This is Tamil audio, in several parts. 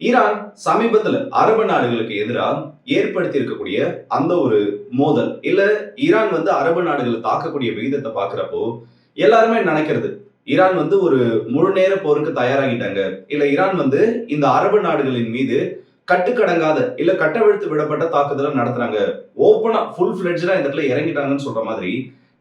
ஈரான் சமீபத்துல அரபு நாடுகளுக்கு எதிராக ஏற்படுத்தி இருக்கக்கூடிய அந்த ஒரு மோதல் இல்ல ஈரான் அரபு நாடுகளை தாக்கக்கூடிய விகிதத்தை பாக்குறப்போ எல்லாருமே நினைக்கிறது ஈரான் ஒரு முழு நேர போருக்கு தயாராகிட்டாங்க. இல்ல ஈரான் இந்த அரபு நாடுகளின் மீது கட்டுக்கடங்காத இல்ல கட்டவிழ்த்து விடப்பட்ட தாக்குதலை நடத்துறாங்க. ஓப்பனா ஃபுல் ஃபிளெட்ஜா இந்த இடத்துல இறங்கிட்டாங்கன்னு சொல்ற மாதிரி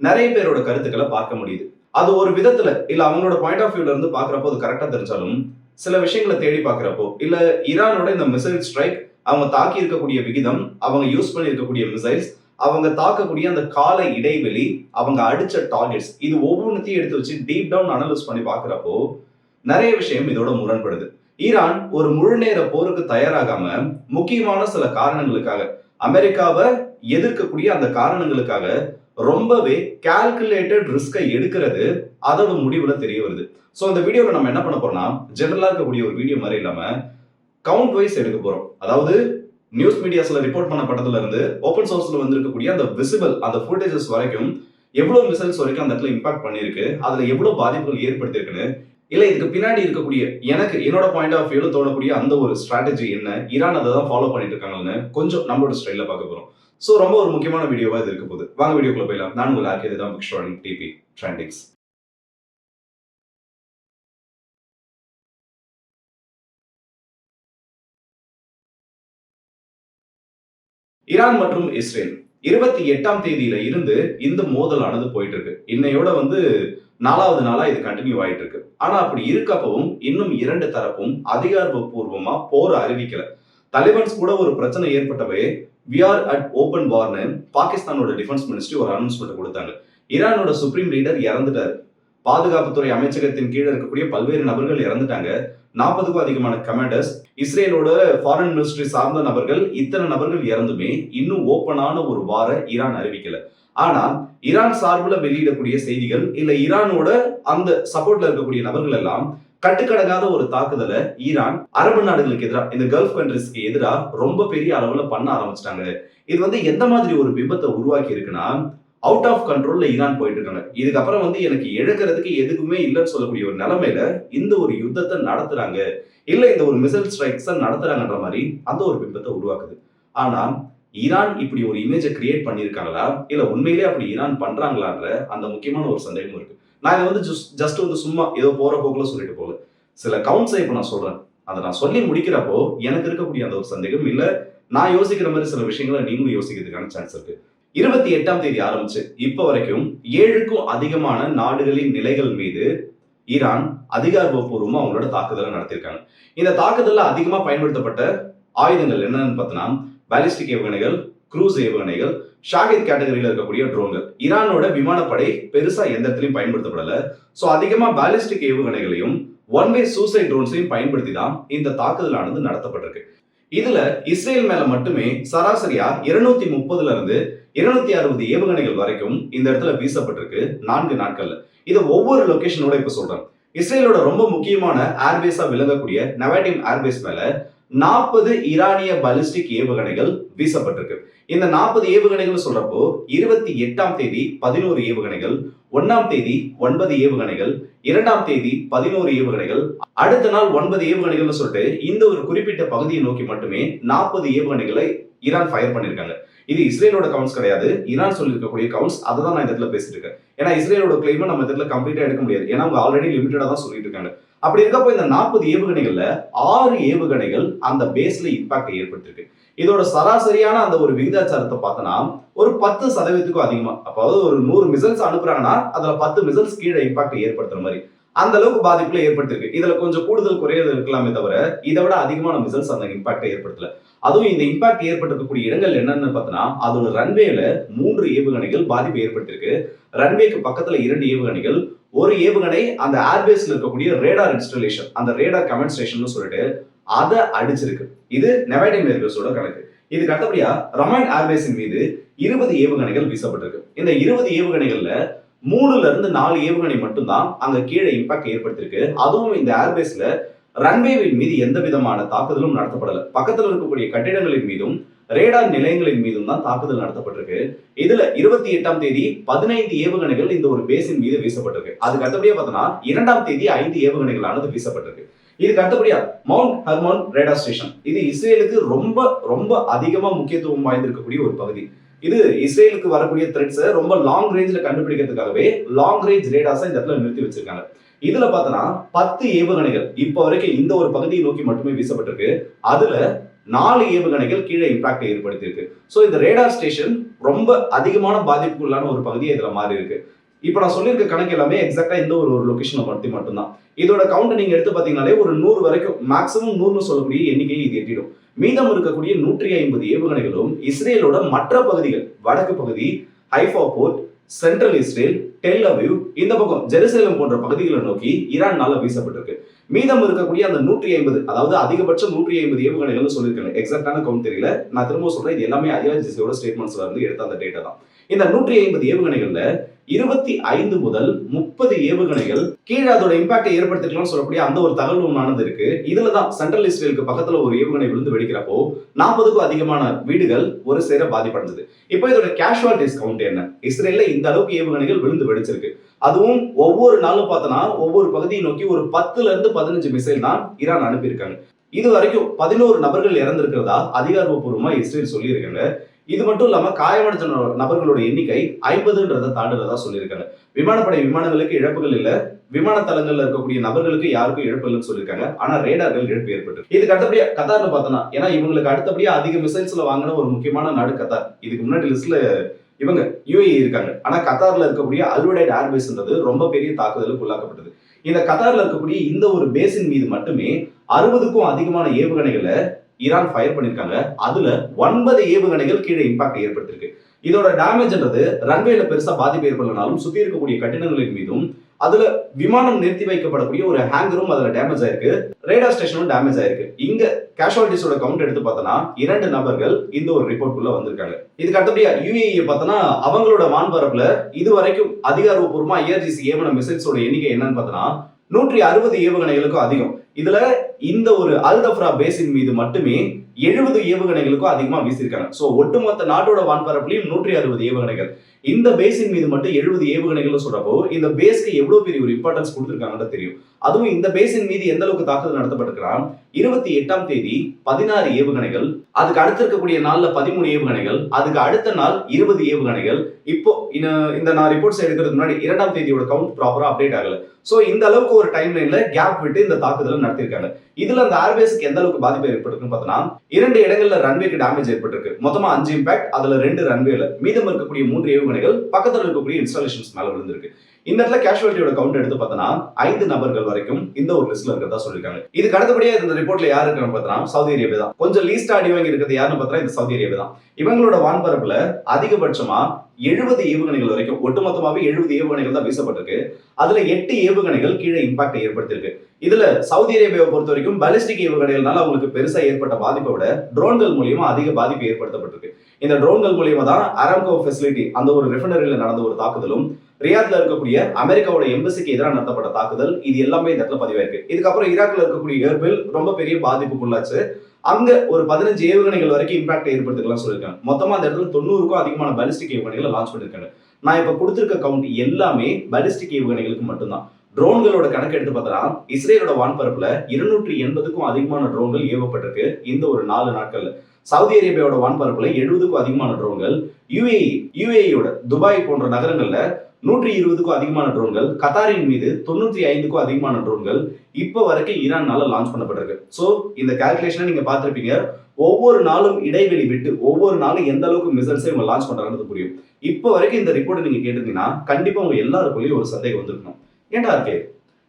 நிறைய பேரோட கருத்துக்களை பார்க்க முடியுது. அது ஒரு விதத்துல இல்ல அவங்களோட பாயிண்ட் ஆஃப் வியூல இருந்து பாக்குறப்போ அது கரெக்டா தெரிஞ்சாலும் சில விஷயங்களை தேடி பார்க்கிறப்போ இல்ல ஈரானோட இந்த மிசைல் ஸ்ட்ரைக் அவங்க தாக்கி இருக்கக்கூடிய விகிதம், அவங்க யூஸ் பண்ணி இருக்கக்கூடிய மிசைல்ஸ், அவங்க தாக்கக்கூடிய அந்த கால இடைவெளி, அவங்க அடிச்ச டார்கெட்ஸ், இது ஒவ்வொன்றத்தையும் எடுத்து வச்சு டீப் டவுன் அனலைஸ் பண்ணி பார்க்கிறப்போ நிறைய விஷயம் இதோட முரண்படுது. ஈரான் ஒரு முழு நேர போருக்கு தயாராகாம முக்கியமான சில காரணங்களுக்காக அமெரிக்காவை எதிர்க்கக்கூடிய அந்த காரணங்களுக்காக ரொம்பவே கால்குலேட்டட் ரிஸ்கை எடுக்கிறது அதோட முடிவுல தெரிய வருது. சோ இந்த வீடியோல நம்ம என்ன பண்ண போறோம்னா ஜெனரலா இருக்கக்கூடிய ஒரு வீடியோ மாதிரி இல்லாம கவுண்ட் வைஸ் எடுக்க போறோம். அதாவது நியூஸ் மீடியாஸ்ல ரிப்போர்ட் பண்ணப்பட்டதுல இருந்து ஓபன் சோர்ஸ்ல வந்திருக்கக்கூடிய அந்த விசிபிள் அந்த ஃபுட்டேஜஸ் வரைக்கும் எவ்வளவு மிசைல்ஸ் வரைக்கும் அந்த இடத்துல இம்பாக்ட் பண்ணிருக்கு, அதுல எவ்வளவு பாதிப்புகள் ஏற்படுத்திருக்குன்னு, இல்ல இதுக்கு பின்னாடி இருக்கக்கூடிய எனக்கு என்னோட பாயிண்ட் ஆஃப் வியூல தோணக்கூடிய அந்த ஒரு ஸ்ட்ராட்டஜி என்ன, ஈரான் அதை தான் ஃபாலோ பண்ணிட்டு இருக்காங்கன்னு கொஞ்சம் நம்மளோட ஸ்டைல்ல பார்க்க போறோம். சோ ரொம்ப ஒரு முக்கியமான வீடியோவா இது இருக்க போகுது. வாங்க வீடியோக்குள்ள போயிடலாம். நான் உங்கள் ஆர்கே தான் புக்ஸ்டாரிங் டிபி ட்ரெண்டிங்ஸ். ஈரான் மற்றும் இஸ்ரேல் 28ஆம் தேதியில இருந்து இந்த மோதலானது போயிட்டு இருக்கு. இன்னையோட 4வது நாளா இது கண்டினியூ ஆயிட்டு இருக்கு. ஆனா அப்படி இருக்கப்பவும் இன்னும் இரண்டு தரப்பும் அதிகாரப்பூர்வமா போர் அறிவிக்கல. தாலிபான்ஸ் கூட ஒரு பிரச்சனை ஏற்பட்டவே வி ஆர் அட் ஓபன் வார்னு பாகிஸ்தானோட டிஃபென்ஸ் மினிஸ்ட்ரி ஒரு அனௌன்ஸ்மெண்ட் கொடுத்தாங்க. ஈரானோட சுப்ரீம் லீடர் இறந்துட்டாரு. பாதுகாப்புத்துறை அமைச்சகத்தின் கீழே இருக்கக்கூடிய பல்வேறு நபர்கள் இறந்துட்டாங்க. 40க்கும் அதிகமான கமாண்டர்ஸ், இஸ்ரேலோட ஃபாரின் மினிஸ்ட்ரி சார்ந்த நபர்கள், இத்தனை நபர்கள் இறந்துமே இன்னும் ஓப்பனான ஒரு வார ஈரான் அறிவிக்கல. ஆனா ஈரான் சார்பில் வெளியிடக்கூடிய செய்திகள் இல்ல ஈரானோட அந்த சப்போர்ட்ல இருக்கக்கூடிய நபர்கள் எல்லாம் கட்டுக்கடங்காத ஒரு தாக்குதலை ஈரான் அரபு நாடுகளுக்கு எதிராக இந்த கல்ஃப் கண்ட்ரிஸ்க்கு எதிராக ரொம்ப பெரிய அளவுல பண்ண ஆரம்பிச்சிட்டாங்க. இது எந்த மாதிரி ஒரு விபத்தை உருவாக்கி இருக்குன்னா அவுட் ஆஃப் கண்ட்ரோல்ல ஈரான் போயிட்டு இருக்காங்க. இதுக்கப்புறம் எனக்கு இழக்கிறதுக்கு எதுக்குமே இல்லைன்னு சொல்லக்கூடிய ஒரு நிலைமையில இந்த ஒரு யுத்தத்தை நடத்துறாங்க, இல்ல இந்த ஒரு மிசைல் ஸ்ட்ரைக்ஸ் நடத்துறாங்கன்ற மாதிரி அந்த ஒரு பிம்பத்தை உருவாக்குது. ஆனா ஈரான் இப்படி ஒரு இமேஜை கிரியேட் பண்ணியிருக்காங்களா, இல்ல உண்மையிலே அப்படி ஈரான் பண்றாங்களான்ற அந்த முக்கியமான ஒரு சந்தேகம் இருக்கு. நான் இதை ஜஸ்ட் சும்மா ஏதோ போற போக்குல சொல்லிட்டு போகல. சில கவுண்ட்ஸை இப்ப நான் சொல்றேன். அதை நான் சொல்லி முடிக்கிறப்போ எனக்கு இருக்கக்கூடிய அந்த ஒரு சந்தேகம் இல்ல நான் யோசிக்கிற மாதிரி சில விஷயங்களை நீங்களும் யோசிக்கிறதுக்கான சான்ஸ் இருக்கு. 28ஆம் தேதி ஆரம்பிச்சு இப்ப வரைக்கும் 7க்கும் அதிகமான நாடுகளின் நிலைகள் மீது ஈரான் அதிகாரப்பூர்வமா அவங்களோட தாக்குதலை நடத்திருக்காங்க. இந்த தாக்குதல்ல அதிகமா பயன்படுத்தப்பட்ட ஆயுதங்கள் என்னன்னு பார்த்தோம்னா பாலிஸ்டிக் ஏவுகணைகள், குரூஸ் ஏவுகணைகள், ஷாகித் கேட்டகரியில இருக்கக்கூடிய ட்ரோன்கள். ஈரானோட விமானப்படை பெருசா எந்த இடத்துலையும் பயன்படுத்தப்படல. சோ அதிகமா பாலிஸ்டிக் ஏவுகணைகளையும் ஒன் வே சூசைட் ட்ரோன்ஸையும் பயன்படுத்தி தான் இந்த தாக்குதலானது நடத்தப்பட்டிருக்கு. இதுல இஸ்ரேல் மேல மட்டுமே சராசரியா 230ல இருந்து 260 ஏவுகணைகள் வரைக்கும் இந்த இடத்துல வீசப்பட்டிருக்கு 4 நாட்கள்ல. இது ஒவ்வொரு லொகேஷனோட இப்ப சொல்றேன். இஸ்ரேலோட ரொம்ப முக்கியமான ஏர்பேஸா விளங்கக்கூடிய நவாடிம் ஏர்பேஸ் மேல 40 ஈரானிய பாலிஸ்டிக் ஏவுகணைகள் வீசப்பட்டிருக்கு. இந்த 40 ஏவுகணைகள் சொல்றப்போ 28ஆம் தேதி 11 ஏவுகணைகள், 1ஆம் தேதி 9 ஏவுகணைகள், 2ஆம் தேதி 11 ஏவுகணைகள், அடுத்த நாள் 9 ஏவுகணைகள்னு சொல்லிட்டு இந்த ஒரு குறிப்பிட்ட பகுதியை நோக்கி மட்டுமே 40 ஏவுகணைகளை ஈரான் ஃபயர் பண்ணிருக்காங்க. இது இஸ்ரேலோட கவுண்ட்ஸ் கிடையாது, ஈரான் சொல்லியிருக்கக்கூடிய கவுண்ட்ஸ். அதை தான் நான் இந்த இடத்துல பேசிட்டு இருக்கேன். ஏன்னா இஸ்ரேலோட கிளைமை நம்ம இடத்துல கம்ப்ளீட்டா எடுக்க முடியாது. ஏன்னா அவங்க ஆல்ரெடி லிமிட்டடா தான் சொல்லிட்டு இருக்காங்க. அப்படி இருக்கப்போ இந்த 40 ஏவுகணைகள்ல 6 ஏவுகணைகள் அந்த பேஸ்ல இம்பாக்ட் ஏற்படுத்திருக்கு. இதோட சராசரியான அந்த ஒரு விகிதாச்சாரத்தை பார்த்தோம்னா ஒரு 10% அதிகமா, அதாவது ஒரு 100 மிசைல்ஸ் அனுப்புறாங்கன்னா அதுல 10 மிசைல்ஸ் கீழே இம்பாக்ட் ஏற்படுத்துற மாதிரி அந்த அளவுக்கு பாதிப்புல ஏற்படுத்திருக்கு. இதுல கொஞ்சம் கூடுதல் குறையது இருக்கலாமே தவிர இதை விட அதிகமான மிசைல்ஸ் அந்த இம்பாக்டை ஏற்படுத்தல. அதுவும் இந்த இம்பாக்ட் ஏற்பட்டிருக்கக்கூடிய இடங்கள் என்னன்னு பார்த்தோம்னா அதோட ரன்வேல 3 ஏவுகணைகள் பாதிப்பு ஏற்படுத்திருக்கு. ரன்வேக்கு பக்கத்துல 2 ஏவுகணைகள், ஒரு ஏவுகணை அந்த ஏர்பேஸ்ல இருக்கக்கூடிய ரேடார் இன்ஸ்டாலேஷன், அந்த ரேடார் கமெண்ட் ஸ்டேஷன் சொல்லிட்டு அதை அடிச்சிருக்கு. இது நெவாடிம் ஏர்பேஸோட கணக்கு. இதுக்கு அடுத்தபடியா ரமான் ஏர்பேஸின் மீது 20 ஏவுகணைகள் வீசப்பட்டிருக்கு. இந்த 20 ஏவுகணைகள்ல 3ல இருந்து 4 ஏவுகணை மட்டும்தான் அங்க கீழே இம்பாக்ட் ஏற்படுத்திருக்கு. அதுவும் இந்த ஏர்பேஸ்ல ரன்வேவின் மீது எந்த விதமான தாக்குதலும் நடத்தப்படல. பக்கத்துல இருக்கக்கூடிய கட்டிடங்களின் மீதும் ரேடார் நிலையங்களின் மீதும் தான் தாக்குதல் நடத்தப்பட்டிருக்கு. இதுல 28ஆம் தேதி 15 ஏவுகணைகள் இந்த ஒரு பேஸின் மீது வீசப்பட்டிருக்கு. அதுக்கு அடுத்தபடியே பார்த்தோம்னா 2ஆம் தேதி 5 ஏவுகணைகளானது வீசப்பட்டிருக்கு. இதுக்கு அடுத்தபடியா மவுண்ட் ஹெர்மான் ரேடார் ஸ்டேஷன். இது இஸ்ரேலுக்கு ரொம்ப ரொம்ப அதிகமா முக்கியத்துவம் வாய்ந்திருக்கக்கூடிய ஒரு பகுதி. இது இஸ்ரேலுக்கு வரக்கூடிய த்ரெட்ஸை ரொம்ப லாங் ரேஞ்சில கண்டுபிடிக்கிறதுக்காகவே லாங் ரேஞ்ச் ரேடார்ஸை இந்த இடத்துல நிறுத்தி வச்சிருக்காங்க. இதுல பார்த்தோன்னா 10 ஏவுகணைகள் இப்போ வரைக்கும் இந்த ஒரு பகுதியை நோக்கி மட்டுமே வீசப்பட்டிருக்கு. அதுல 4 ஏவுகணைகள் கீழே இம்பாக்டை ஏற்படுத்தியிருக்கு. ஸோ இந்த ரேடார் ஸ்டேஷன் ரொம்ப அதிகமான பாதிப்புக்குள்ளான ஒரு பகுதியை இதுல மாறி இருக்கு. இப்போ நான் சொல்லியிருக்க கணக்கு எல்லாமே எக்ஸாக்டா இந்த ஒரு லொகேஷனை பத்தி மட்டும்தான். இதோட கவுண்ட் நீங்க எடுத்து பாத்தீங்கன்னாலே ஒரு 100 வரைக்கும் மேக்ஸிமம் 100 சொல்லக்கூடிய எண்ணிக்கையை இது எட்டிடும். மீதம் இருக்கக்கூடிய 150 ஏவுகணைகளும் இஸ்ரேலோட மற்ற பகுதிகள், வடக்கு பகுதி, Haifa port, central Israel, Tel Aviv, இந்த பக்கம் ஜெருசலேம் போன்ற பகுதிகளை நோக்கி ஈரான்னால வீசப்பட்டிருக்கு. மீதம் இருக்கக்கூடிய அந்த 150, அதாவது அதிகபட்சம் 150 ஏவுகணைகள் சொல்லியிருக்காங்க. எக்ஸாக்டான கவுண்ட் தெரியல. நான் திரும்ப சொல்றேன், இது எல்லாமே ஐஆர்ஜிசியோட ஸ்டேட்மெண்ட்ஸ்ல இருந்து எடுத்த அந்த டேட்டா தான். இந்த 150 ஏவுகணைகள்ல 25 முதல் 30 ஏவுகணைகள் கீழே அதோட இம்பாக்டை ஏற்படுத்திக்கலாம்னு சொல்லக்கூடிய அந்த ஒரு தகவல் ஒன்றானது இருக்கு. இதுலதான் சென்ட்ரல் இஸ்ரேலுக்கு பக்கத்துல ஒரு ஏவுகணை விழுந்து வெடிக்கிறப்போ 40க்கும் அதிகமான வீடுகள் ஒரு சேர பாதிப்படைஞ்சது. இப்போ இதோட கேஷுவாலிட்டிஸ் கவுண்ட் என்ன? இஸ்ரேல்ல இந்த அளவுக்கு ஏவுகணைகள் விழுந்து வெடிச்சிருக்கு. அதுவும் ஒவ்வொரு நாளும் பார்த்தோன்னா ஒவ்வொரு பகுதியை நோக்கி ஒரு 10ல இருந்து 15 மிசைல் தான் ஈரான் அனுப்பியிருக்காங்க. இது வரைக்கும் 11 நபர்கள் இறந்திருக்கிறதா அதிகாரப்பூர்வமா இஸ்ரேல் சொல்லியிருக்காங்க. இது மட்டும் இல்லாம காயமடைஞ்ச நபர்களோட எண்ணிக்கை 50ன்றதை தாண்டுறதா சொல்லியிருக்காங்க. விமானப்படை விமானங்களுக்கு இழப்புகள் இல்ல, விமான தளங்கள்ல இருக்கக்கூடிய நபர்களுக்கு யாருக்கும் இழப்பு இல்லைன்னு சொல்லியிருக்காங்க. ஆனா ரேடார்கள் இழப்பு ஏற்பட்டு. இதுக்கு அடுத்தபடியா கத்தார்ல பார்த்தோம்னா, ஏன்னா இவங்களுக்கு அடுத்தபடியா அதிக மிசைல்ஸ்ல வாங்கின ஒரு முக்கியமான நாடு கத்தார். இதுக்கு முன்னாடி லிஸ்ட்ல இவங்க யுஏஇ இருக்காங்க. ஆனா கத்தார்ல இருக்கக்கூடிய அல்வடைட் ஏர்பேஸ்ன்றது ரொம்ப பெரிய தாக்குதலுக்கு உள்ளாக்கப்பட்டது. இந்த கத்தார்ல இருக்கக்கூடிய இந்த ஒரு பேசின் மீது மட்டுமே 60க்கும் அதிகமான ஏவுகணைகளை ஈரான் ஃபயர் பண்ணிருக்காங்க. அதுல 9 ஏவுகணைகள் கீழே இம்பாக்ட் ஏற்படுத்திருக்கு. இதோட டேமேஜ்ன்றது ரன்வேல பெருசா பாதிப்பு ஏற்படலனாலும் சுத்தி இருக்கக்கூடிய கட்டிடங்களின் மீதும், அதுல விமானம் நிறுத்தி வைக்கப்படக்கூடிய ஒரு ஹேங்கரும் அதுல டேமேஜ் ஆயிருக்கு. ரேடார் ஸ்டேஷனும் டேமேஜ் ஆயிருக்கு. இங்க கேஷுவாலிட்டிஸோட கவுண்ட் எடுத்து பார்த்தோன்னா 2 நபர்கள் இந்த ஒரு ரிப்போர்ட்குள்ள வந்திருக்காங்க. இதுக்கு அடுத்தபடியா யுஏஇ பார்த்தோன்னா அவங்களோட வான்பரப்புல இது வரைக்கும் அதிகாரப்பூர்வமா ஐஆர்ஜிசி ஏவன மிசைல்ஸோட எண்ணிக்கை என்னன்னு பார்த்தோன்னா 160 ஏவுகணைகளுக்கும் அதிகம். இதுல இந்த ஒரு அல்-தஃப்ரா பேசின் மீது மட்டுமே 70 ஏவுகணைகளுக்கும் அதிகமா வீசியிருக்காங்க. சோ ஒட்டுமொத்த நாட்டோட வான்பரப்புலையும் 160 ஏவுகணைகள். இந்த பேசின் மீது மட்டும் 70 ஏவுகணைகள் சொல்றப்போ இந்த பேஸ்க்கு எவ்வளவு பெரிய ஒரு இம்பார்ட்டன்ஸ் கொடுத்திருக்காங்கன்னு தெரியும். அதுவும் இந்த பேசின் மீது எந்த அளவுக்கு தாக்குதல் நடத்தப்பட்டிருக்கிறான், 28ஆம் தேதி 16 ஏவுகணைகள், அதுக்கு அடுத்து இருக்கக்கூடிய நாள்ல 13 ஏவுகணைகள், அதுக்கு அடுத்த நாள் 20 ஏவுகணைகள். இப்போ இந்த நான் ரிப்போர்ட்ஸ் எடுக்கிறதுக்கு முன்னாடி 2ஆம் தேதியோட கவுண்ட் ப்ராப்பரா அப்டேட் ஆகல. சோ இந்த அளவுக்கு ஒரு டைம் லைன்ல கேப் விட்டு இந்த தாக்குதலை நடத்திருக்காங்க. இதுல அந்த ஏர்பேஸ்க்கு எந்த அளவுக்கு பாதிப்பு ஏற்பட்டிருக்குன்னு பார்த்தோம்னா 2 இடங்கள்ல ரன்வேக்கு டேமேஜ் ஏற்பட்டிருக்கு. மொத்தமா 5 இம்பாக்ட், அதுல 2 ரன்வேல, மீதம் இருக்கக்கூடிய 3 ஏவுகணைகள் பக்கத்துல இருக்கக்கூடிய இன்ஸ்டாலேஷன்ஸ் மேல விழுந்திருக்கு. இந்த இடத்துல கேஷுவாலிட்டியோட கவுண்ட் எடுத்து பார்த்தோம்னா 5 நபர்கள் வரைக்கும் இந்த ஒரு லிஸ்ட்ல இருக்கிறதா சொல்லிருக்காங்க. இதுக்கு அடுத்தபடியா இந்த ரிப்போர்ட்ல யாரு இருக்கான்னு பார்த்தோம்னா சவுதி அரேபியா தான். கொஞ்சம் லீஸ்டா அடி வாங்கி இருக்கிறது யாருன்னு பார்த்தா இந்த சவுதி அரேபியா தான். இவங்களோட வான்பரப்புல அதிகபட்சமா 70 ஏவுகணைகள் வரைக்கும், ஒட்டுமொத்தமாவே 70 ஏவுகணைகள் தான் வீசப்பட்டிருக்கு. அதுல 8 ஏவுகணைகள் கீழே இம்பாக்டை ஏற்படுத்தியிருக்கு. இதுல சவுதி அரேபியாவை பொறுத்த வரைக்கும் பாலிஸ்டிக் ஏவுகணைகள்னால அவங்களுக்கு பெருசா ஏற்பட்ட பாதிப்பை விட ட்ரோன்கள் மூலியமா அதிக பாதிப்பு ஏற்படுத்தப்பட்டிருக்கு. இந்த ட்ரோன்கள் மூலியமா தான் அரம்கோ ஃபெசிலிட்டி, அந்த ஒரு ரெஃபைனரியில நடந்த ஒரு தாக்குதலும், ரியாத்ல இருக்கக்கூடிய அமெரிக்காவோட எம்பசிக்கு எதிராக நடத்தப்பட்ட தாக்குதல், இது எல்லாமே இந்த இடத்துல பதிவாயிருக்கு. இதுக்கப்புறம் ஈராக்ல இருக்கக்கூடிய ஏர்பில் ரொம்ப பெரிய பாதிப்புக்குள்ளாச்சு. அங்க ஒரு 15 ஏவுகணைகள் வரைக்கும் இம்பாக்ட் ஏற்படுத்திக்கலாம் சொல்லியிருக்காங்க. மொத்தமா அந்த இடத்துல 90க்கும் அதிகமான பாலிஸ்டிக் ஏவுகணைகளை லான்ச் பண்ணிருக்காங்க. நான் இப்ப கொடுத்திருக்க கவுண்ட் எல்லாமே பாலிஸ்டிக் ஏவுகணைகளுக்கு மட்டும்தான். ட்ரோன்களோட கணக்கு எடுத்து பார்த்தா இஸ்ரேலோட வான்பரப்புல 280க்கும் அதிகமான ட்ரோன்கள் ஏவப்பட்டிருக்கு இந்த ஒரு 4 நாட்கள்ல. சவுதி அரேபியாவோட வான்பரப்புல 70க்கும் அதிகமான ட்ரோன்கள், யுஏஇயோட துபாய் போன்ற நகரங்கள்ல 120க்கும் அதிகமான ட்ரோன்கள், கத்தாரின் மீது 95க்கும் அதிகமான ட்ரோன்கள் இப்ப வரைக்கும் ஈரான்னால லான்ச் பண்ணப்பட்டிருக்கு. சோ இந்த கால்குலேஷனை நீங்க பார்த்திருப்பீங்க. ஒவ்வொரு நாளும் இடைவெளி விட்டு ஒவ்வொரு நாளும் எந்த அளவுக்கு மிசைல்ஸை இவங்க லான்ச் பண்றாங்கன்னு புரியும். இப்ப வரைக்கும் இந்த ரிப்போர்ட் நீங்க கேட்டிருந்தீங்கன்னா கண்டிப்பா உங்க எல்லாருக்குள்ளேயும் ஒரு சந்தேகம் வந்திருக்கணும். ஏண்டா இருக்கே,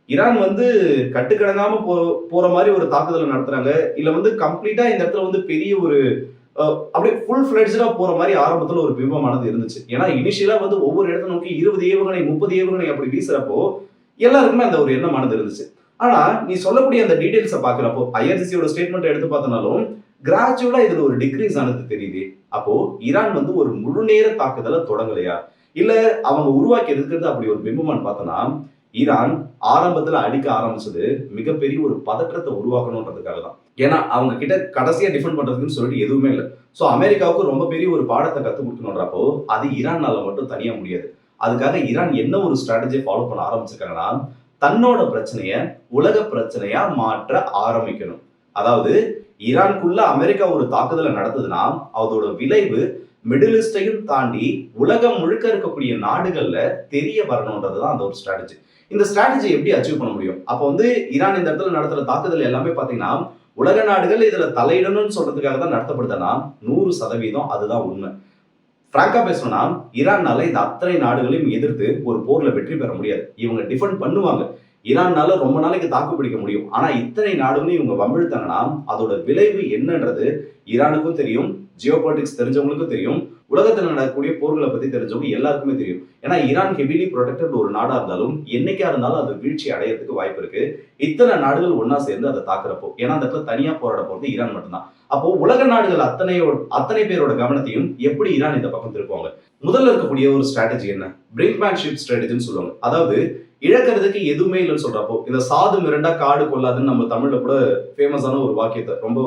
ஈரான் கட்டுக்கடங்காம போற மாதிரி ஒரு தாக்குதலை நடத்துறாங்க, இல்ல கம்ப்ளீட்டா இந்த இடத்துல பெரிய ஒரு அப்படியே ஃபுல் ஃபிளட்ஜா போற மாதிரி ஆரம்பத்துல ஒரு பிம்பமானது இருந்துச்சு. ஏன்னா இனிஷியலா ஒவ்வொரு இடத்த நோக்கி 20 ஏவுகணை 30 ஏவுகணை அப்படி வீசுறப்போ எல்லாருக்குமே அந்த ஒரு எண்ணமானது இருந்துச்சு. ஆனா நீ சொல்லக்கூடிய அந்த டீடைல்ஸை பாக்குறப்போ ஐஆர்ஜிசியோட ஸ்டேட்மெண்ட் எடுத்து பார்த்தாலும் கிராஜுவலா இதுல ஒரு டிக்ரீஸ் ஆனது தெரியுது. அப்போ ஈரான் ஒரு முழு நேர தாக்குதலை தொடங்கலையா, இல்ல அவங்க உருவாக்கி இருக்கிறது அப்படி ஒரு பிம்பமான்னு பார்த்தோம்னா, ஈரான் ஆரம்பத்துல அடிக்க ஆரம்பிச்சது மிகப்பெரிய ஒரு பதற்றத்தை உருவாக்கணும்ன்றதுக்காக தான். ஏன்னா அவங்க கிட்ட கடைசியா டிஃபெண்ட் பண்றதுக்குன்னு சொல்லிட்டு எதுவுமே இல்லை. ஸோ அமெரிக்காவுக்கு ரொம்ப பெரிய ஒரு பாடத்தை கற்றுக் கொடுக்கணுன்றப்போ அது ஈரான்னால மட்டும் தனியா முடியாது. அதுக்காக ஈரான் என்ன ஒரு ஸ்ட்ராட்டஜியை ஃபாலோ பண்ண ஆரம்பிச்சிருக்காங்கன்னா, தன்னோட பிரச்சனைய உலக பிரச்சனையா மாற்ற ஆரம்பிக்கணும். அதாவது ஈரானுக்குள்ள அமெரிக்கா ஒரு தாக்குதலை நடத்துதுன்னா அதோட விளைவு மிடில் ஈஸ்டையும் தாண்டி உலகம் முழுக்க இருக்கக்கூடிய நாடுகள்ல தெரிய வரணும்ன்றதுதான் அந்த ஒரு ஸ்ட்ராட்டஜி. இந்த ஸ்ட்ராட்டஜி எப்படி அச்சீவ் பண்ண முடியும்? அப்போ வந்து ஈரான் இந்த இடத்துல நடத்துற தாக்குதல் எல்லாமே பாத்தீங்கன்னா உலக நாடுகள் இதுல தலையிடணும்னு சொல்றதுக்காக தான் நடத்தப்படுதுன்னா 100% அதுதான் உண்மை. பிராங்கா பேசணும்னா ஈரான்னால இந்த அத்தனை நாடுகளையும் எதிர்த்து ஒரு போர்ல வெற்றி பெற முடியாது. இவங்க டிஃபெண்ட் பண்ணுவாங்க. ஈரான்னால ரொம்ப நாளைக்கு தாக்கு பிடிக்க முடியும். ஆனா இத்தனை நாடுகளையும் இவங்க வம்பிழுத்தாங்கன்னா அதோட விளைவு என்னன்றது ஈரானுக்கும் தெரியும், ஜியோபாலிட்டிக்ஸ் தெரிஞ்சவங்களுக்கும் தெரியும், உலகத்தில் நடக்கக்கூடிய போர்களை பத்தி தெரிஞ்சவங்க எல்லாருக்குமே தெரியும். ஏன்னா ஈரான் ஹெவிலி ப்ரொடெக்டட் ஒரு நாடா இருந்தாலும் என்னைக்கா இருந்தாலும் அது வீழ்ச்சி அடையறதுக்கு வாய்ப்பு இருக்கு. இத்தனை நாடுகள் ஒன்னா சேர்ந்து அதை தாக்குறப்போ. ஏன்னா அந்த இடத்துல தனியா போராட போறது ஈரான் மட்டும்தான். அப்போ உலக நாடுகள் அத்தனை பேரோட கவனத்தையும் எப்படி ஈரான் இந்த பக்கம் திருப்புவாங்க? முதல்ல இருக்கக்கூடிய ஒரு ஸ்ட்ராட்டஜி என்ன? பிரிங்க்மேன்ஷிப் ஸ்ட்ராட்டஜின்னு சொல்லுவாங்க. அதாவது இழக்கிறதுக்கு எதுவுமே இல்லைன்னு சொல்றப்போ, இந்த சாது மிரண்டா காடு கொள்ளாதுன்னு நம்ம தமிழ்ல கூட ஃபேமஸான ஒரு வாக்கியத்தை ரொம்ப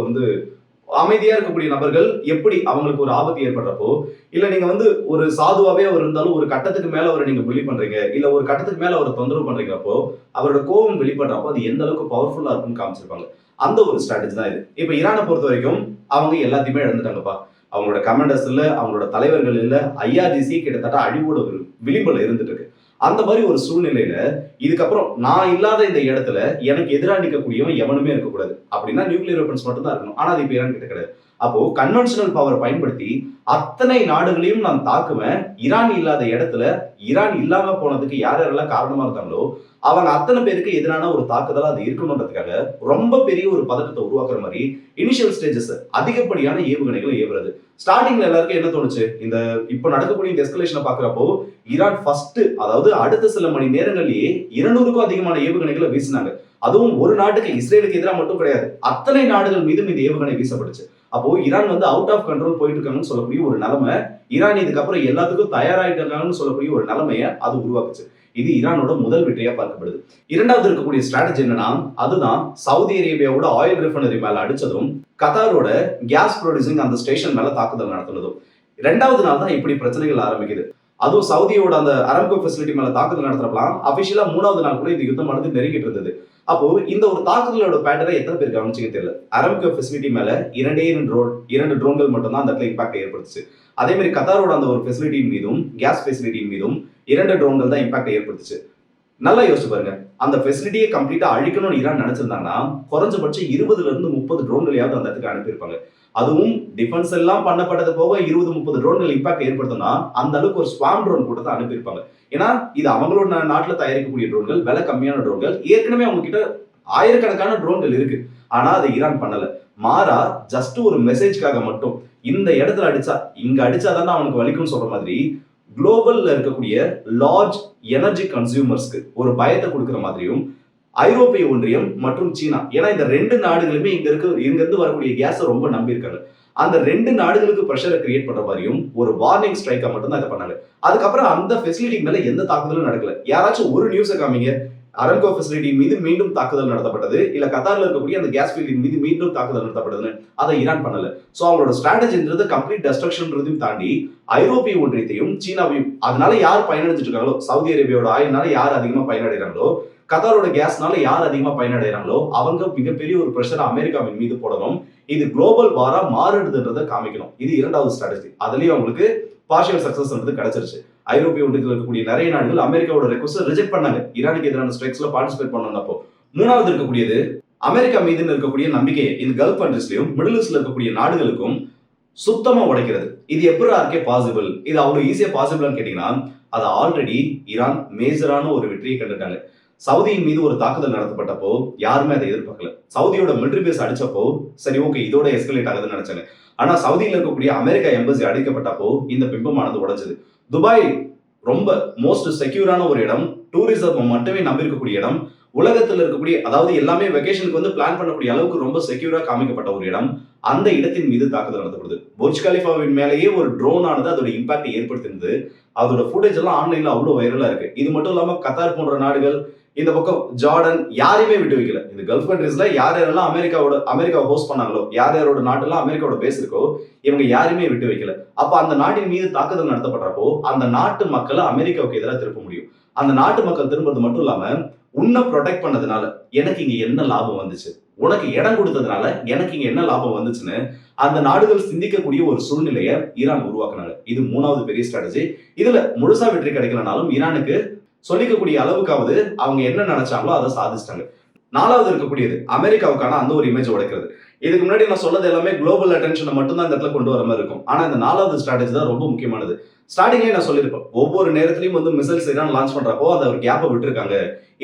அமைதியா இருக்கக்கூடிய நபர்கள் எப்படி அவங்களுக்கு ஒரு ஆபத்து ஏற்படுறப்போ, இல்ல நீங்க ஒரு சாதுவாவே அவர் இருந்தாலும் ஒரு கட்டத்துக்கு மேல அவரை நீங்க புள்ளி பண்றீங்க, இல்ல ஒரு கட்டத்துக்கு மேல அவரை தொந்தரவு பண்றீங்கப்போ அவரோட கோபம் வெளிப்படுறப்போ அது எந்த அளவுக்கு பவர்ஃபுல்லா இருக்குன்னு காமிச்சிருப்பாங்க. அந்த ஒரு ஸ்ட்ராட்டஜி தான் இது. இப்ப ஈரானை பொறுத்த வரைக்கும் அவங்க எல்லாத்தையுமே இழந்துட்டாங்கப்பா. அவங்களோட கமாண்டர்ஸ் இல்ல, அவங்களோட தலைவர்கள் இல்ல, IRGC கிட்டத்தட்ட அழிவோட ஒரு விளிம்புல இருந்துட்டு இருக்கு. அந்த மாதிரி ஒரு சூழ்நிலையில இதுக்கப்புறம் நான் இல்லாத இந்த இடத்துல எனக்கு எதிராக நிற்கக்கூடியவன் எவனுமே இருக்கக்கூடாது. அப்படின்னா நியூக்ளியர் வெப்பன்ஸ் மட்டும் தான் இருக்கணும். ஆனா அது இப்ப ஈரான் கிட்ட கிடையாது. அப்போ கன்வென்ஷனல் பவரை பயன்படுத்தி அத்தனை நாடுகளையும் நான் தாக்குவேன். ஈரான் இல்லாத இடத்துல ஈரான் இல்லாம போனதுக்கு யார் யாரெல்லாம் காரணமா இருந்தாங்களோ அவங்க அத்தனை பேருக்கு எதிரான ஒரு தாக்குதலா அது இருக்கணும்ன்றதுக்காக ரொம்ப பெரிய ஒரு பதட்டத்தை உருவாக்குற மாதிரி இனிஷியல் ஸ்டேஜஸ் அதிகப்படியான ஏவுகணைகளை ஏவுறது. ஸ்டார்டிங்ல எல்லாருக்கும் என்ன தோணுச்சு? இந்த இப்ப நடக்கக்கூடிய இந்த எஸ்கலேஷனை பாக்குறப்போ ஈரான் ஃபர்ஸ்ட், அதாவது அடுத்த சில மணி நேரங்களிலேயே 200க்கும் அதிகமான ஏவுகணைகளை வீசினாங்க. அதுவும் ஒரு நாட்டுக்கு இஸ்ரேலுக்கு எதிராக மட்டும் கிடையாது, அத்தனை நாடுகள் மீதும் இந்த ஏவுகணை வீசப்பட்டுச்சு. அப்போ ஈரான் அவுட் ஆஃப் கண்ட்ரோல் போயிட்டு இருக்காங்கன்னு சொல்லக்கூடிய ஒரு நிலைமை, ஈரான் இதுக்கப்புறம் எல்லாத்துக்கும் தயாராயிட்டு இருக்காங்கன்னு சொல்லக்கூடிய ஒரு நிலைமையை அது உருவாக்குச்சு. இது ஈரானோட முதல் வெற்றியா பார்க்கப்படுது. இரண்டாவது இருக்கக்கூடிய ஸ்ட்ராட்டஜி என்னன்னா, அதுதான் சவுதி அரேபியாவோட ஆயில் ரிஃபைனரி மேல அடிச்சதும் கத்தாரோட கேஸ் ப்ரொடியூசிங் அந்த ஸ்டேஷன் மேல தாக்குதல் நடத்துனதும். இரண்டாவது நாள் தான் இப்படி பிரச்சனைகள் ஆரம்பிக்குது. அதுவும் சவுதியோட அந்த அரம்கோ ஃபெசிலிட்டி மேல தாக்குதல் நடத்துறப்பலாம் அபிஷியலா 3வது நாள் கூட இந்த யுத்தம் நெருங்கிட்டு இருந்தது. அப்போ இந்த ஒரு தாக்குதலோட பேட்டரை எத்தனை பேர் கவனிச்சுக்க தெரியல. அரம்கோ ஃபெசிலிட்டி மேல இரண்டு ட்ரோன்கள் மட்டும் தான் அந்த இடத்துல இம்பாக்ட் ஏற்படுத்துச்சு. அதே மாதிரி கத்தாரோட அந்த ஒரு ஃபெசிலிட்டியின் மீதும் கேஸ் ஃபெசிலிட்டியின் மீதும் 2 ட்ரோன்கள் தான் இம்பாக்ட் ஏற்படுத்துச்சு. நல்லா யோசிச்சு பாருங்க. அந்த ஃபெசிலிட்டியை கம்ப்ளீட்டா அழிக்கணும்னு ஈரான் நினைச்சிருந்தாங்கன்னா குறைஞ்சபட்சம் 20ல இருந்து 30 ட்ரோன்களையாவது அந்த இடத்துக்கு அனுப்பியிருப்பாங்க. அதுவும் டிஃபென்ஸ் எல்லாம் பண்ணப்பட்டது போக 20-30 ட்ரோன்கள் இம்பாக்ட் ஏற்படுத்தினா அந்த அளவுக்கு ஒரு ஸ்வாம் ட்ரோன் கூட தான் அனுப்பியிருப்பாங்க. ஏன்னா இது அவங்களோட நாட்டில் தயாரிக்கக்கூடிய ட்ரோன்கள், விலை கம்மியான ட்ரோன்கள். ஏற்கனவே அவங்க கிட்ட ஆயிரக்கணக்கான ட்ரோன்கள் இருக்கு. ஆனா அதை ஈரான் பண்ணல. மாறா ஜஸ்ட் ஒரு மெசேஜ்க்காக மட்டும் இந்த இடத்துல அடிச்சா இங்க அடிச்சாதான் அவனுக்கு வலிக்கும்னு சொல்ற மாதிரி குளோபல்ல இருக்கக்கூடிய லார்ஜ் எனர்ஜி கன்சியூமர்ஸ்க்கு ஒரு பயத்தை கொடுக்கிற மாதிரியும் ஐரோப்பிய ஒன்றியம் மற்றும் சீனா, ஏன்னா இந்த 2 நாடுகளுமே இங்கிருந்து வரக்கூடிய கேஸை ரொம்ப நம்பி இருக்காங்க. அந்த 2 நாடுகளுக்கு பிரஷரை கிரியேட் பண்ற மாதிரியும் ஒரு வார்னிங் ஸ்ட்ரைக்கா மட்டும் தான் இதை பண்ணாங்க. அதுக்கப்புறம் அந்த ஃபெசிலிட்டி மேல எந்த தாக்குதலும் நடக்கல. யாராச்சும் ஒரு நியூஸை காமிங்க, அரம்கோ ஃபெசிலிட்டி மீது மீண்டும் தாக்குதல் நடத்தப்பட்டது, இல்ல கத்தார்ல இருக்கக்கூடிய அந்த கேஸ் ஃபீல்டின் மீது மீண்டும் தாக்குதல் நடத்தப்பட்டதுன்னு அதை ஈரான் பண்ணல. சோ அவங்களோட ஸ்ட்ராட்டஜின்றது கம்ப்ளீட் டெஸ்ட்ரக்ஷன்ன்றதையும் தாண்டி ஐரோப்பிய ஒன்றியத்தையும் சீனாவையும், அதனால யார் பயனடைஞ்சிட்டு இருக்காங்களோ, சவுதி அரேபியாவோட ஆயில்னால யார் அதிகமா பயனடைகிறாங்களோ, கத்தாரோட கேஸ்னால யார் அதிகமா பயனடைகிறாங்களோ அவங்க மிகப்பெரிய ஒரு பிரஷர் அமெரிக்காவின் மீது போடணும். இது குளோபல் வாரா மாறுதுன்றதை காமிக்கணும். இது இரண்டாவது ஸ்ட்ராட்டஜி. அதுலயும் அவங்களுக்கு பார்ஷியல் சக்சஸ் கிடைச்சிருச்சு. ஐரோப்பிய ஒன்றியத்தில் இருக்கக்கூடிய நிறைய நாடுகள் அமெரிக்காவோட ரெக்வஸ்ட் ரிஜெக்ட் பண்ணாங்க, ஈரானுக்கு எதிரான ஸ்ட்ரைக்ஸ்ல பார்ட்டிசிபேட் பண்ணப்போ. மூணாவது இருக்கக்கூடியது அமெரிக்கா மீது இருக்கக்கூடிய நம்பிக்கையை இந்த கல்ஃப் கண்ட்ரீஸ்லயும் மிடில் ஈஸ்ட்ல இருக்கக்கூடிய நாடுகளுக்கும் சுத்தமா உடைக்கிறது. இது எப்படி இருக்கே பாசிபிள்? இது அவ்வளவு ஈஸியா பாசிபிள்னு கேட்டீங்கன்னா, அது ஆல்ரெடி ஈரான் மேஜரான ஒரு வெற்றியை கண்டுட்டாங்க. சவுதியின் மீது ஒரு தாக்குதல் நடத்தப்பட்டப்போ யாருமே அதை எதிர்பார்க்கல. சவுதியோட மிலிட்டரி பேஸ் அடிச்சப்போ சரி ஓகே இதோட எஸ்கலேட் ஆகுதுன்னு நினைச்சாங்க. ஆனா சவுதியில் இருக்கக்கூடிய அமெரிக்கா எம்பசி அடிக்கப்பட்டப்போ இந்த பிம்பமானது உடைஞ்சது. துபாய் ரொம்ப மோஸ்ட் செக்யூரான ஒரு இடம், டூரிசம் மட்டுமே நம்பி இருக்கக்கூடிய இடம், உலகத்தில் இருக்கக்கூடிய அதாவது எல்லாமே வெகேஷனுக்கு பிளான் பண்ணக்கூடிய அளவுக்கு ரொம்ப செக்யூரா காமிக்கப்பட்ட ஒரு இடம். அந்த இடத்தின் மீது தாக்குதல் நடத்தப்படுது. புர்ஜ் கலிஃபாவின் மேலேயே ஒரு ட்ரோன் ஆனது அதோட இம்பாக்ட் ஏற்படுத்தினது. அதோட ஃபுட்டேஜ் எல்லாம் ஆன்லைன்ல அவ்வளவு வைரலா இருக்கு. இது மட்டும் இல்லாம கத்தார் போன்ற நாடுகள், இந்த பக்கம் ஜார்டன் யாரையுமே விட்டு வைக்கல. இந்த கல்ஃப் கண்ட்ரீஸ்ல யாரெல்லாம் அமெரிக்காவை ஹோஸ்ட் பண்ணாங்களோ, யாரோட நாட்டெல்லாம் அமெரிக்காவோட பேஸ் இருக்கோ இவங்க யாருமே விட்டு வைக்கல. அப்ப அந்த நாட்டின் மீது தாக்குதல் நடத்தப்படுறப்போ அந்த நாட்டு மக்களை அமெரிக்காவுக்கு எதிராக திருப்ப முடியும். அந்த நாட்டு மக்கள் திரும்புறது மட்டும் இல்லாம உன்னை ப்ரொடெக்ட் பண்ணதுனால எனக்கு இங்க என்ன லாபம் வந்துச்சு, உனக்கு இடம் கொடுத்ததுனால எனக்கு இங்க என்ன லாபம் வந்துச்சுன்னு அந்த நாடுகள் சிந்திக்கக்கூடிய ஒரு சூழ்நிலையை ஈரான் உருவாக்குனாங்க. இது 3வது பெரிய ஸ்ட்ராட்டஜி. இதுல முழுசா வெற்றி கிடைக்கலனாலும் ஈரானுக்கு சொல்லிக்கக்கூடிய அளவுக்காவது அவங்க என்ன நினைச்சாங்களோ அதை சாதிச்சிட்டாங்க. 4வது இருக்கக்கூடியது அமெரிக்காவுக்கான அந்த ஒரு இமேஜ் உடைக்கிறது. இதுக்கு முன்னாடி நான் சொன்னது எல்லாமே குளோபல் அட்டென்ஷனை மட்டும் தான் இந்த இடத்துல கொண்டு வர மாதிரி இருக்கும். ஆனா இந்த 4வது ஸ்ட்ராட்டஜி தான் ரொம்ப முக்கியமானது. ஸ்டார்டிங்லேயே நான் சொல்லியிருப்பேன், ஒவ்வொரு நேரத்திலையும் வந்து மிசைல்ஸ் ஈரான் லான்ச் பண்றப்போ அதை ஒரு கேப்பை விட்டுருக்காங்க.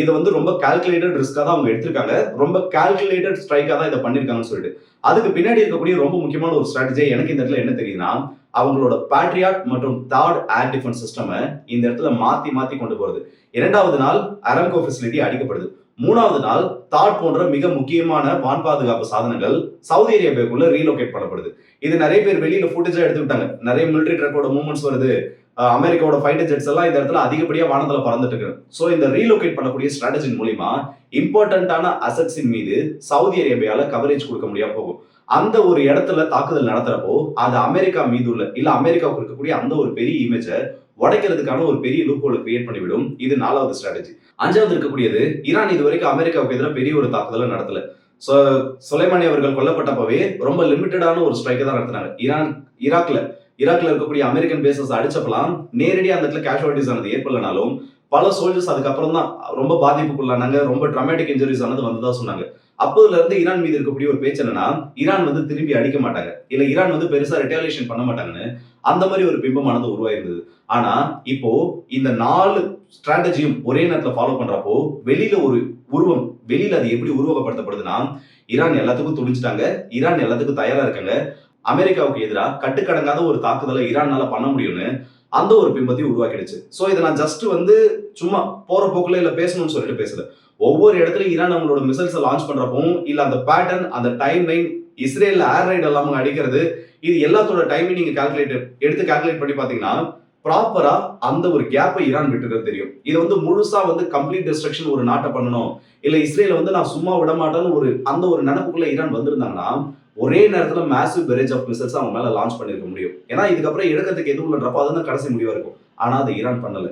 இது வந்து ரொம்ப கால்குலேட்டட் ரிஸ்கா தான் அவங்க எடுத்திருக்காங்க, ரொம்ப கால்குலேட்டட் ஸ்ட்ரைக்கா தான் இதை பண்ணிருக்காங்கன்னு சொல்லிட்டு. அதுக்கு பின்னாடி இருக்கக்கூடிய ரொம்ப முக்கியமான ஒரு ஸ்ட்ராட்டஜி எனக்கு இந்த இடத்துல என்ன தெரியுதுன்னா, அவங்களோட பேட்ரியாட் மற்றும் தாட் ஏர் டிஃபென்ஸ் சிஸ்டம் இந்த இடத்துல மாத்தி மாத்தி கொண்டு போறது. 2வது நாள் அரம்கோ ஃபெசிலிட்டி அடிக்கப்படுது. 3வது நாள் தாட் போன்ற மிக முக்கியமான வான் பாதுகாப்பு சாதனங்கள் சவுதி அரேபியாவுக்குள்ள ரீலோகேட் பண்ணப்படுது. இது நிறைய பேர் வெளியில ஃபுட்டேஜா எடுத்துக்கிட்டாங்க. நிறைய மிலிட்டரி ட்ரக்கோட மூவ்மெண்ட்ஸ் வருது, அமெரிக்காவோட ஃபைட்டர் ஜெட்ஸ் எல்லாம் இந்த இடத்துல அதிகப்படியா வானத்துல பறந்துட்டு இருக்கு. சோ இந்த ரீலோகேட் பண்ணக்கூடிய ஸ்ட்ராட்டஜி மூலமா இம்பார்ட்டன்டான அசெட்ஸின் மீது சவுதி அரேபியால கவரேஜ் கொடுக்க முடியாம போகும். அந்த ஒரு இடத்துல தாக்குதல் நடத்துறப்போ அது அமெரிக்கா மீது உள்ள இல்ல அமெரிக்காவுக்கு இருக்கக்கூடிய அந்த ஒரு பெரிய இமேஜை உடைக்கிறதுக்கான ஒரு பெரிய லூப்ஹோலை கிரியேட் பண்ணிவிடும். இது 4வது ஸ்ட்ராட்டஜி. 5வது இருக்கக்கூடியது ஈரான் இது வரைக்கும் அமெரிக்காவுக்கு எதிராக பெரிய ஒரு தாக்குதலை நடத்தல. சுலைமானி அவர்கள் கொல்லப்பட்டப்பவே ரொம்ப லிமிட்டடான ஒரு ஸ்ட்ரைக்கை தான் நடத்தினாங்க. ஈராக்ல இருக்கக்கூடிய அமெரிக்கன் பேசஸ் அடிச்சப்பலாம் நேரடியாக அந்த இடத்துல கேஷுவாலிட்டிஸ் ஆனது ஏற்படலனாலும் பல சோல்ஜர்ஸ் அதுக்கப்புறம் தான் ரொம்ப பாதிப்புக்குள்ளானாங்க, ரொம்ப ட்ராமேட்டிக் இன்ஜுரிஸ் ஆனது வந்ததா சொன்னாங்க. அப்போதுல இருந்து ஈரான் மீது இருக்கக்கூடிய ஒரு பேச்சு என்னன்னா, ஈரான் வந்து திரும்பி அடிக்க மாட்டாங்க, இல்ல ஈரான் வந்து பெருசா ரிட்டாலியேஷன் பண்ண மாட்டாங்கன்னு அந்த மாதிரி ஒரு பிம்பமானது உருவாயிருந்தது. ஆனா இப்போ இந்த 4 ஸ்ட்ராட்டஜியும் ஒரே நேரத்துல ஃபாலோ பண்றப்போ வெளியில ஒரு உருவம், வெளியில அது எப்படி உருவகப்படுத்தப்படுதுன்னா, ஈரான் எல்லாத்துக்கும் துணிச்சிட்டாங்க, ஈரான் எல்லாத்துக்கும் தயாரா இருக்காங்க, அமெரிக்காவுக்கு எதிராக கட்டுக்கடங்காத ஒரு தாக்குதலை ஈரானால பண்ண முடியும்னு அந்த ஒரு பிம்பத்தையும் உருவாக்கிடுச்சு. சோ இதை நான் ஜஸ்ட் வந்து சும்மா போற போக்குல இல்ல பேசணும்னு சொல்லிட்டு பேசல. ஒவ்வொரு இடத்துல ஈரான் அவங்களோட மிசைல்ஸ் லான்ச் பண்றப்பவும் இல்ல அந்த பேட்டர்ன், அந்த டைம் லைன், இஸ்ரேல்ல ஏர் ரைட் எல்லாம் அடிக்கிறது, இது எல்லாத்தோட டைமையும் நீங்க கால்குலேட் பண்ணி பாத்தீங்கன்னா ப்ராப்பரா அந்த ஒரு கேப்பை ஈரான் விட்டுறது தெரியும். இது வந்து முழுசா வந்து கம்ப்ளீட் டிஸ்ட்ரக்ஷன் ஒரு நாட்டை பண்ணணும், இல்ல இஸ்ரேல வந்து நான் சும்மா விட மாட்டேன்னு ஒரு அந்த ஒரு நினைப்புக்குள்ள ஈரான் வந்திருந்தாங்கன்னா ஒரே நேரத்துல மேசிவ் பெரேஜ் ஆஃப் மிசைல்ஸ் அவங்க மேல லான்ச் பண்ணிருக்க முடியும். ஏன்னா இதுக்கப்புறம் எடுக்கிறதுக்கு எதுவும் இல்லைன்றப்போ அதுதான் கடைசி முடிவா இருக்கும். ஆனா அதை ஈரான் பண்ணல.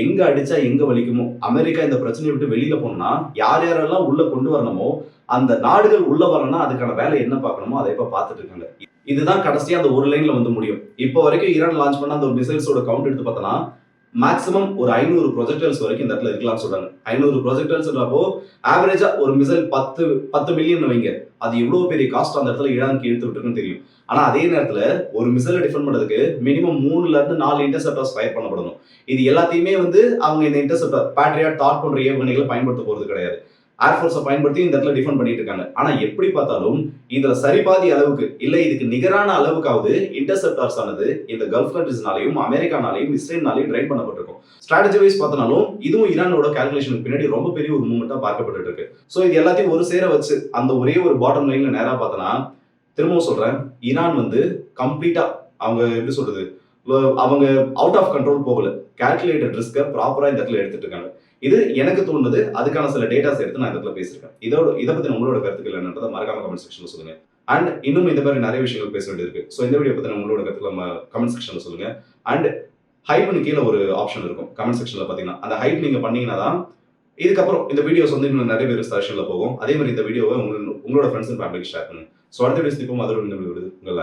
எங்க அடிச்சா எங்க வலிக்குமோ, அமெரிக்கா இந்த பிரச்சனையை விட்டு வெளியில போனா யார் யாரெல்லாம் உள்ள கொண்டு வரணுமோ அந்த நாடுகள் உள்ள வரணும்னா அதுக்கான வேலை என்ன பார்க்கணுமோ அதை இப்ப பார்த்துட்டு இருக்காங்க. இதுதான் கடைசியா அந்த ஒரு லைன்ல வந்து முடியும். இப்போ வரைக்கும் ஈரான் லான்ச் பண்ண அந்த ஒரு மிசைல்ஸோட கவுண்ட் எடுத்து பார்த்தோம்னா மேக்ஸிமம் ஒரு 500 ப்ரொஜெக்டைல்ஸ் வரைக்கும் இந்த இடத்துல இருக்கலாம்னு சொல்றாங்க. 500 ப்ரொஜெக்டைல்ஸ்ன்றப்போ ஆவரேஜா ஒரு மிசைல் 10 மில்லியன் வைங்க, அது எவ்வளவு பெரிய காஸ்ட் அந்த இடத்துல ஈரானுக்கு இழுத்து விட்டுருக்குன்னு தெரியும். ஆனா அதே நேரத்துல ஒரு மிசைலை டிஃபெண்ட் பண்றதுக்கு மினிமம் 3ல இருந்து 4 இன்டர்செப்டர்ஸ் ஃபயர் பண்ணப்படணும். இது எல்லாத்தையுமே வந்து அவங்க இந்த இன்டர்செப்டர் பேட்ரியாட் தாட் போன்ற ஏவுகணைகளை பயன்படுத்த போறது கிடையாது. ஏர்ஃபோர்ஸை பயன்படுத்தி இந்த இடத்துல டிஃபெண்ட் பண்ணிட்டு இருக்காங்க. ஆனா எப்படி பார்த்தாலும் இதுல சரிபாதி அளவுக்கு இல்ல இதுக்கு நிகரான அளவுக்காவது இன்டர்செப்டார்ஸ் ஆனது இந்த கல்ஃப் கண்ட்ரிஸ்னாலையும் அமெரிக்கானாலையும் இஸ்ரேல்னாலையும் ட்ரைன் பண்ணப்பட்டிருக்கும். ஸ்ட்ராட்டஜி வைஸ் பார்த்தனாலும் இதுவும் ஈரானோட கால்குலேஷனுக்கு பின்னாடி ரொம்ப பெரிய ஒரு மூவ்மெண்டா பார்க்கப்பட்டு இருக்கு. ஸோ இது எல்லாத்தையும் ஒரு சேர வச்சு அந்த ஒரே ஒரு பாட்டம் லைன்ல நேரா பார்த்தோன்னா திரும்பவும் சொல்றேன், ஈரான் வந்து கம்ப்ளீட்டா அவங்க எப்படி சொல்றது, அவங்க அவுட் ஆஃப் கண்ட்ரோல் போகல, கால்குலேட்டட் ரிஸ்கை ப்ராப்பரா இந்த இடத்துல எடுத்துட்டு இருக்காங்க. இது எனக்கு தோணுது, அதுக்கான சில டேட்டாஸ் எடுத்து நான் இந்த இடத்துல பேசியிருக்கேன். இதை பத்தி உங்களோட கருத்துக்கள் என்னன்றதை மறக்காம கமெண்ட் செக்ஷன்ல சொல்லுங்க. அண்ட் இன்னும் இந்த மாதிரி நிறைய விஷயங்கள் பேச வேண்டியது இருக்கு. ஸோ இந்த வீடியோ பத்தி உங்களோட கருத்துக்கள் கமெண்ட் செக்ஷன்ல சொல்லுங்க. அண்ட் ஹைப்னு கீழே ஒரு ஆப்ஷன் இருக்கும் கமெண்ட் செக்ஷன்ல பாத்தீங்கன்னா, அந்த ஹைப் நீங்க பண்ணீங்கன்னா தான் இதுக்கப்புறம் இந்த வீடியோஸ் வந்து இன்னும் நிறைய பேர் சஜஷன்ல போகும். அதே மாதிரி இந்த வீடியோவை உங்களோட ஃப்ரெண்ட்ஸ் அண்ட் ஃபேமிலிக்கு ஷேர் பண்ணுங்க. ஸோ அடுத்த வீடியோஸ் இப்போ அதோட இந்த வீடியோ உங்கள்